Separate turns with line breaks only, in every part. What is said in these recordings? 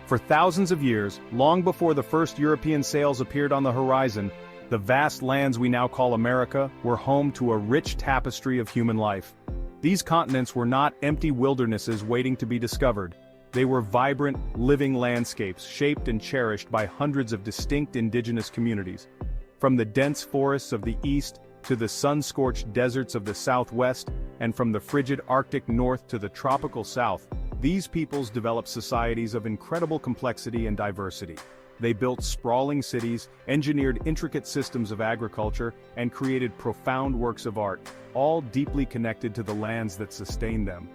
For thousands of years, long before the first European sails appeared on the horizon, the vast lands we now call America were home to a rich tapestry of human life. These continents were not empty wildernesses waiting to be discovered. They were vibrant, living landscapes shaped and cherished by hundreds of distinct indigenous communities. From the dense forests of the east to the sun-scorched deserts of the southwest, and from the frigid Arctic north to the tropical south, these peoples developed societies of incredible complexity and diversity. They built sprawling cities, engineered intricate systems of agriculture, and created profound works of art, all deeply connected to the lands that sustained them.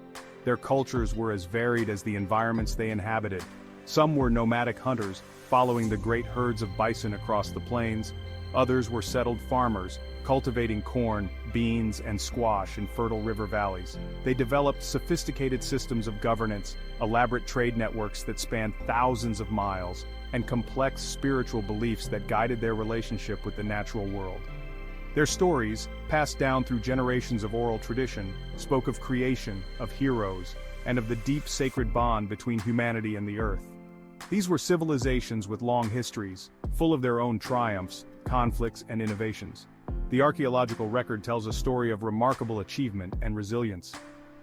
Their cultures were as varied as the environments they inhabited. Some were nomadic hunters, following the great herds of bison across the plains. Others were settled farmers, cultivating corn, beans, and squash in fertile river valleys. They developed sophisticated systems of governance, elaborate trade networks that spanned thousands of miles, and complex spiritual beliefs that guided their relationship with the natural world. Their stories, passed down through generations of oral tradition, spoke of creation, of heroes, and of the deep sacred bond between humanity and the earth. These were civilizations with long histories, full of their own triumphs, conflicts, and innovations. The archaeological record tells a story of remarkable achievement and resilience.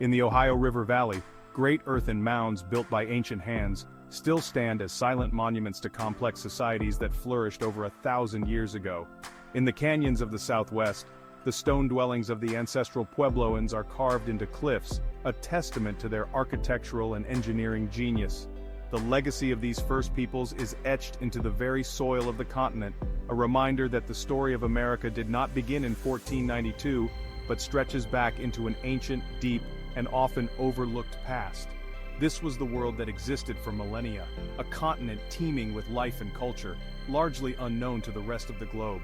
In the Ohio River Valley, great earthen mounds built by ancient hands still stand as silent monuments to complex societies that flourished over 1,000 years ago. In the canyons of the Southwest, the stone dwellings of the ancestral Puebloans are carved into cliffs, a testament to their architectural and engineering genius. The legacy of these first peoples is etched into the very soil of the continent, a reminder that the story of America did not begin in 1492, but stretches back into an ancient, deep, and often overlooked past. This was the world that existed for millennia, a continent teeming with life and culture, largely unknown to the rest of the globe.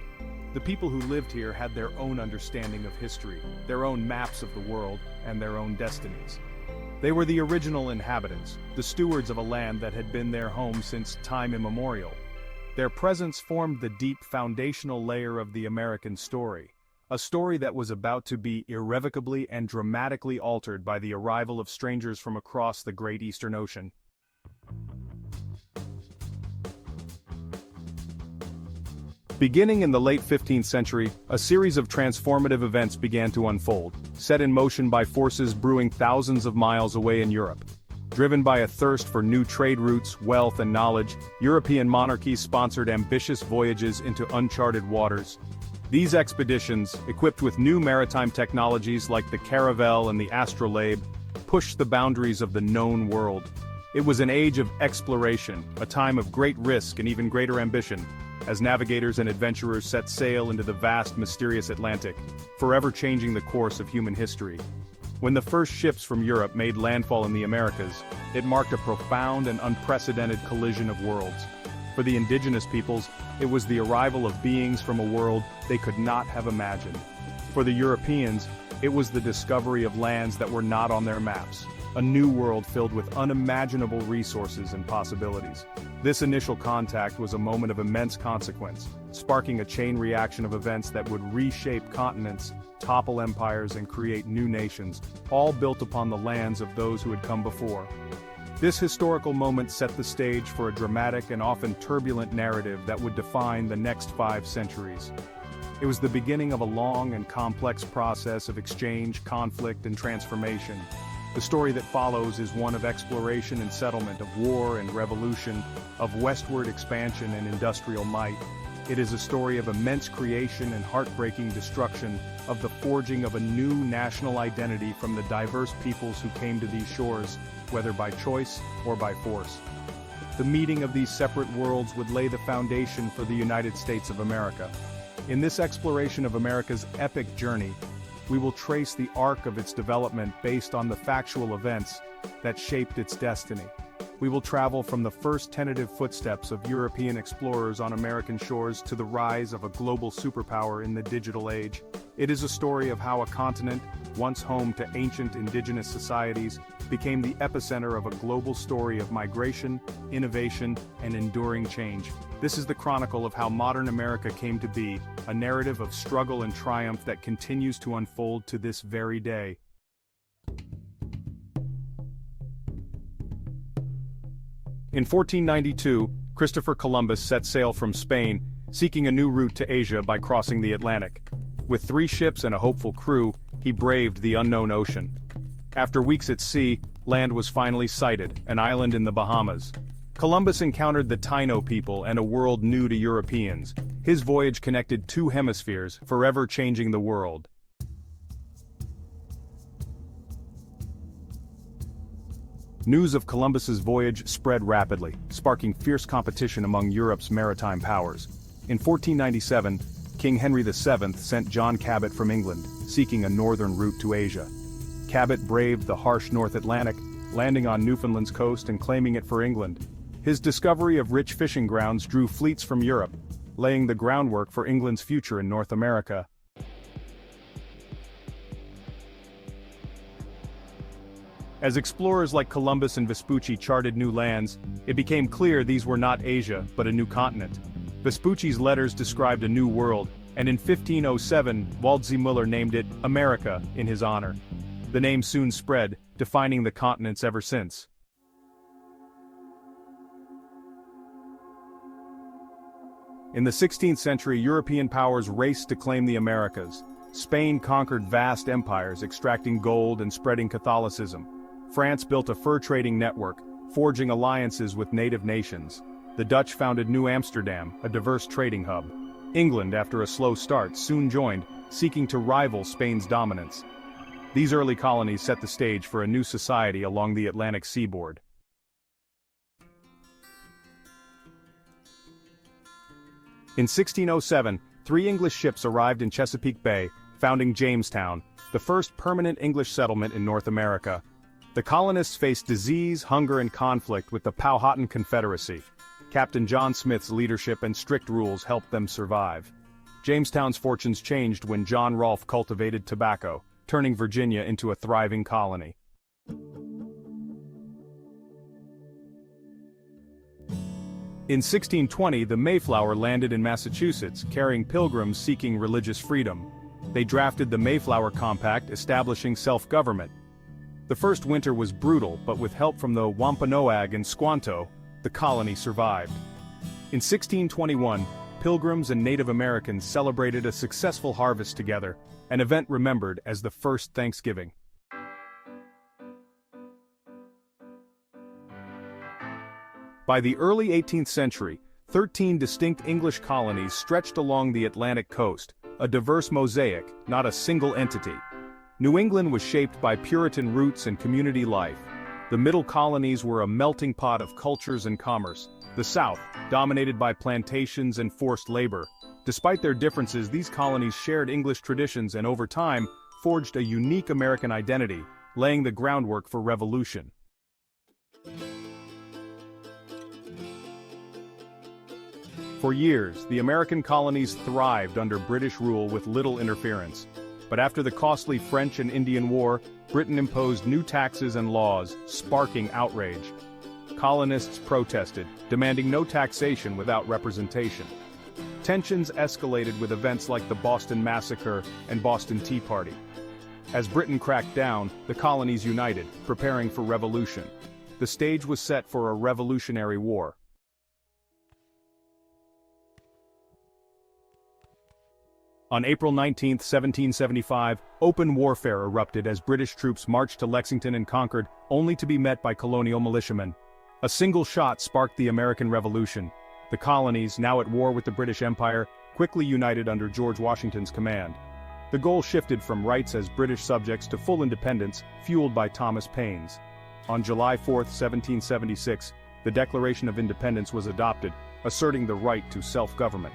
The people who lived here had their own understanding of history, their own maps of the world, and their own destinies. They were the original inhabitants, the stewards of a land that had been their home since time immemorial. Their presence formed the deep foundational layer of the American story, a story that was about to be irrevocably and dramatically altered by the arrival of strangers from across the great Eastern Ocean. Beginning in the late 15th century, a series of transformative events began to unfold, set in motion by forces brewing thousands of miles away in Europe. Driven by a thirst for new trade routes, wealth, and knowledge, European monarchies sponsored ambitious voyages into uncharted waters. These expeditions, equipped with new maritime technologies like the caravel and the astrolabe, pushed the boundaries of the known world. It was an age of exploration, a time of great risk and even greater ambition, as navigators and adventurers set sail into the vast, mysterious Atlantic, forever changing the course of human history. When the first ships from Europe made landfall in the Americas, it marked a profound and unprecedented collision of worlds. For the indigenous peoples, it was the arrival of beings from a world they could not have imagined. For the Europeans, it was the discovery of lands that were not on their maps, a new world filled with unimaginable resources and possibilities. This initial contact was a moment of immense consequence, sparking a chain reaction of events that would reshape continents, topple empires, and create new nations, all built upon the lands of those who had come before. This historical moment set the stage for a dramatic and often turbulent narrative that would define the next 5 centuries. It was the beginning of a long and complex process of exchange, conflict, and transformation. The story that follows is one of exploration and settlement, of war and revolution, of westward expansion and industrial might. It is a story of immense creation and heartbreaking destruction, of the forging of a new national identity from the diverse peoples who came to these shores, whether by choice or by force. The meeting of these separate worlds would lay the foundation for the United States of America. In this exploration of America's epic journey, we will trace the arc of its development based on the factual events that shaped its destiny. We will travel from the first tentative footsteps of European explorers on American shores to the rise of a global superpower in the digital age. It is a story of how a continent, once home to ancient indigenous societies, became the epicenter of a global story of migration, innovation, and enduring change. This is the chronicle of how modern America came to be, a narrative of struggle and triumph that continues to unfold to this very day. In 1492, Christopher Columbus set sail from Spain, seeking a new route to Asia by crossing the Atlantic. With 3 ships and a hopeful crew, he braved the unknown ocean. After weeks at sea, land was finally sighted, an island in the Bahamas. Columbus encountered the Taino people and a world new to Europeans. His voyage connected 2 hemispheres, forever changing the world. News of Columbus's voyage spread rapidly, sparking fierce competition among Europe's maritime powers. In 1497, King Henry VII sent John Cabot from England, seeking a northern route to Asia. Cabot braved the harsh North Atlantic, landing on Newfoundland's coast and claiming it for England. His discovery of rich fishing grounds drew fleets from Europe, laying the groundwork for England's future in North America. As explorers like Columbus and Vespucci charted new lands, it became clear these were not Asia, but a new continent. Vespucci's letters described a new world, and in 1507, Waldseemüller named it America in his honor. The name soon spread, defining the continents ever since. In the 16th century, European powers raced to claim the Americas. Spain conquered vast empires, extracting gold and spreading Catholicism. France built a fur trading network, forging alliances with native nations. The Dutch founded New Amsterdam, a diverse trading hub. England, after a slow start, soon joined, seeking to rival Spain's dominance. These early colonies set the stage for a new society along the Atlantic seaboard. In 1607, 3 English ships arrived in Chesapeake Bay, founding Jamestown, the first permanent English settlement in North America. The colonists faced disease, hunger, and conflict with the Powhatan Confederacy. Captain John Smith's leadership and strict rules helped them survive. Jamestown's fortunes changed when John Rolfe cultivated tobacco, turning Virginia into a thriving colony. In 1620, the Mayflower landed in Massachusetts, carrying pilgrims seeking religious freedom. They drafted the Mayflower Compact, establishing self-government. The first winter was brutal, but with help from the Wampanoag and Squanto, the colony survived. In 1621, Pilgrims and Native Americans celebrated a successful harvest together, an event remembered as the first Thanksgiving. By the early 18th century, 13 distinct English colonies stretched along the Atlantic coast, a diverse mosaic, not a single entity. New England was shaped by Puritan roots and community life. The middle colonies were a melting pot of cultures and commerce. The South, dominated by plantations and forced labor. Despite their differences, these colonies shared English traditions and over time, forged a unique American identity, laying the groundwork for revolution. For years, the American colonies thrived under British rule with little interference. But after the costly French and Indian War, Britain imposed new taxes and laws, sparking outrage. Colonists protested, demanding no taxation without representation. Tensions escalated with events like the Boston Massacre and Boston Tea Party. As Britain cracked down, the colonies united, preparing for revolution. The stage was set for a revolutionary war. On April 19, 1775, open warfare erupted as British troops marched to Lexington and Concord, only to be met by colonial militiamen. A single shot sparked the American Revolution. The colonies, now at war with the British Empire, quickly united under George Washington's command. The goal shifted from rights as British subjects to full independence, fueled by Thomas Paine. On July 4, 1776, the Declaration of Independence was adopted, asserting the right to self-government.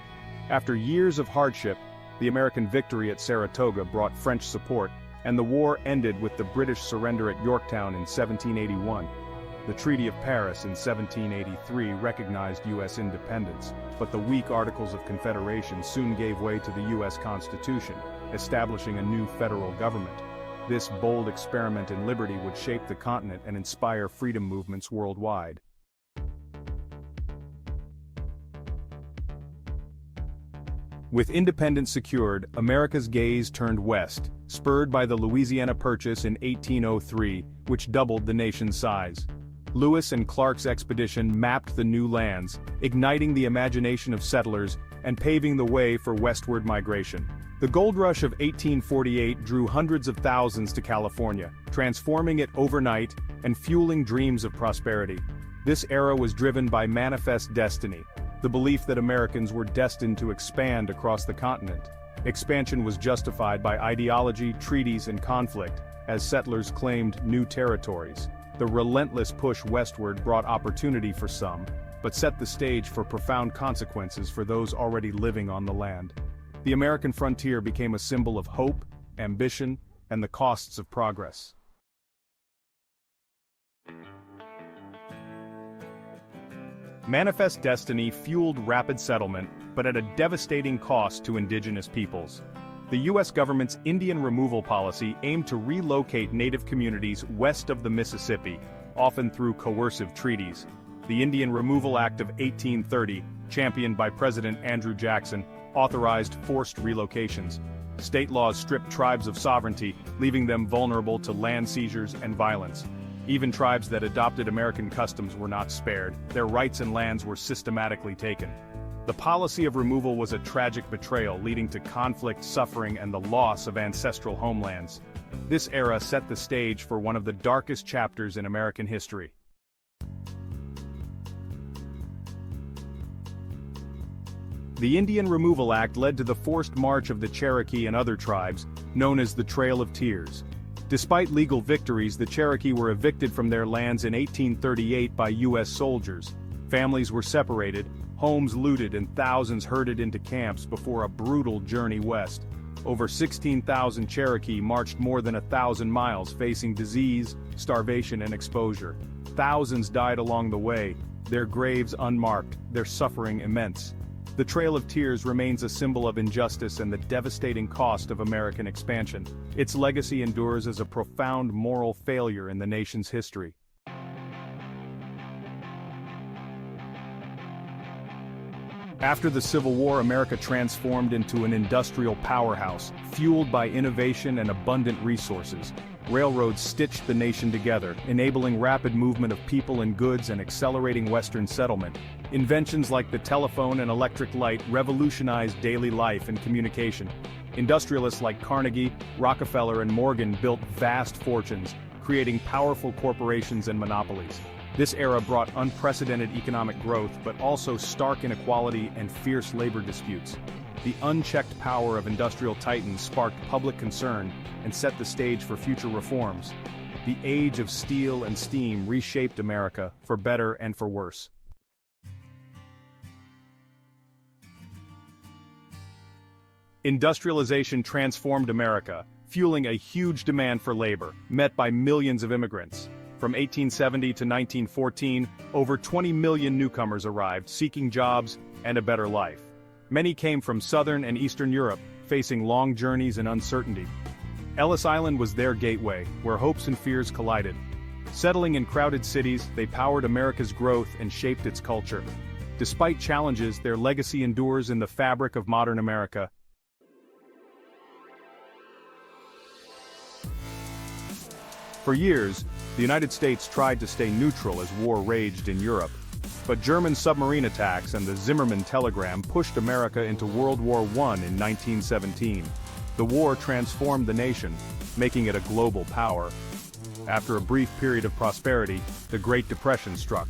After years of hardship, the American victory at Saratoga brought French support, and the war ended with the British surrender at Yorktown in 1781. The Treaty of Paris in 1783 recognized U.S. independence, but the weak Articles of Confederation soon gave way to the U.S. Constitution, establishing a new federal government. This bold experiment in liberty would shape the continent and inspire freedom movements worldwide. With independence secured, America's gaze turned west, spurred by the Louisiana Purchase in 1803, which doubled the nation's size. Lewis and Clark's expedition mapped the new lands, igniting the imagination of settlers and paving the way for westward migration. The gold rush of 1848 drew hundreds of thousands to California, transforming it overnight and fueling dreams of prosperity. This era was driven by manifest destiny, the belief that Americans were destined to expand across the continent. Expansion was justified by ideology, treaties, and conflict, as settlers claimed new territories. The relentless push westward brought opportunity for some, but set the stage for profound consequences for those already living on the land. The American frontier became a symbol of hope, ambition, and the costs of progress. Manifest destiny fueled rapid settlement, but at a devastating cost to indigenous peoples. The U.S. government's Indian removal policy aimed to relocate native communities west of the Mississippi, often through coercive treaties. The Indian Removal Act of 1830, championed by President Andrew Jackson, authorized forced relocations. State laws stripped tribes of sovereignty, leaving them vulnerable to land seizures and violence. Even tribes that adopted American customs were not spared. Their rights and lands were systematically taken. The policy of removal was a tragic betrayal, leading to conflict, suffering, and the loss of ancestral homelands. This era set the stage for one of the darkest chapters in American history. The Indian Removal Act led to the forced march of the Cherokee and other tribes, known as the Trail of Tears. Despite legal victories, the Cherokee were evicted from their lands in 1838 by U.S. soldiers. Families were separated, homes looted, and thousands herded into camps before a brutal journey west. Over 16,000 Cherokee marched more than 1,000 miles facing disease, starvation, and exposure. Thousands died along the way, their graves unmarked, their suffering immense. The Trail of Tears remains a symbol of injustice and the devastating cost of American expansion. Its legacy endures as a profound moral failure in the nation's history. After the Civil War, America transformed into an industrial powerhouse, fueled by innovation and abundant resources. Railroads stitched the nation together, enabling rapid movement of people and goods and accelerating Western settlement. Inventions like the telephone and electric light revolutionized daily life and communication. Industrialists like Carnegie, Rockefeller, and Morgan built vast fortunes, creating powerful corporations and monopolies. This era brought unprecedented economic growth but also stark inequality and fierce labor disputes. The unchecked power of industrial titans sparked public concern and set the stage for future reforms. The age of steel and steam reshaped America, for better and for worse. Industrialization transformed America, fueling a huge demand for labor, met by millions of immigrants. From 1870 to 1914, over 20 million newcomers arrived, seeking jobs and a better life. Many came from Southern and Eastern Europe, facing long journeys and uncertainty. Ellis Island was their gateway, where hopes and fears collided. Settling in crowded cities, they powered America's growth and shaped its culture. Despite challenges, their legacy endures in the fabric of modern America. For years, the United States tried to stay neutral as war raged in Europe. But German submarine attacks and the Zimmermann telegram pushed America into World War I in 1917. The war transformed the nation, making it a global power. After a brief period of prosperity, the Great Depression struck.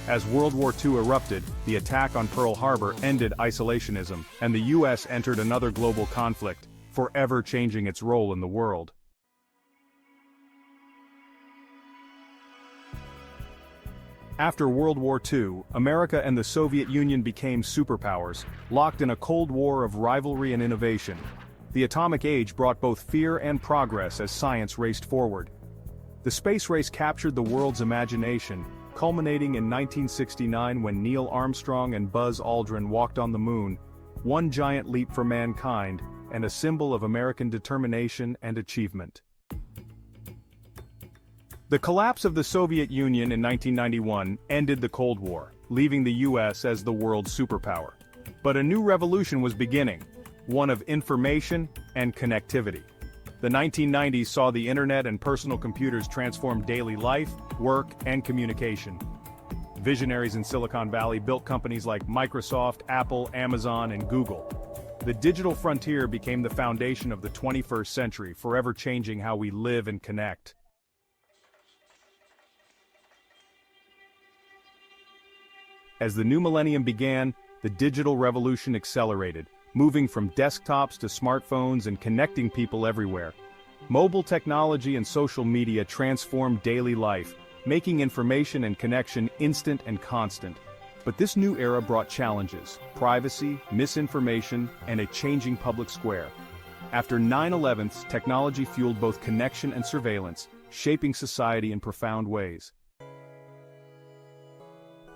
As World War II erupted, the attack on Pearl Harbor ended isolationism, and the U.S. entered another global conflict, forever changing its role in the world. After World War II, America and the Soviet Union became superpowers, locked in a Cold War of rivalry and innovation. The atomic age brought both fear and progress as science raced forward. The space race captured the world's imagination, culminating in 1969 when Neil Armstrong and Buzz Aldrin walked on the moon, one giant leap for mankind, and a symbol of American determination and achievement. The collapse of the Soviet Union in 1991 ended the Cold War, leaving the U.S. as the world's superpower. But a new revolution was beginning, one of information and connectivity. The 1990s saw the internet and personal computers transform daily life, work, and communication. Visionaries in Silicon Valley built companies like Microsoft, Apple, Amazon, and Google. The digital frontier became the foundation of the 21st century, forever changing how we live and connect. As the new millennium began, the digital revolution accelerated, moving from desktops to smartphones and connecting people everywhere. Mobile technology and social media transformed daily life, making information and connection instant and constant. But this new era brought challenges: privacy, misinformation, and a changing public square. After 9/11, technology fueled both connection and surveillance, shaping society in profound ways.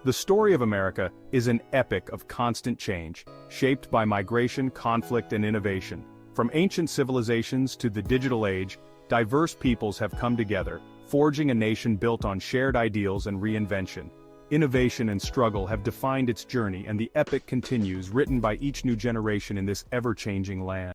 The story of America is an epic of constant change, shaped by migration, conflict, and innovation. From ancient civilizations to the digital age, diverse peoples have come together, forging a nation built on shared ideals and reinvention. Innovation and struggle have defined its journey, and the epic continues, written by each new generation in this ever-changing land.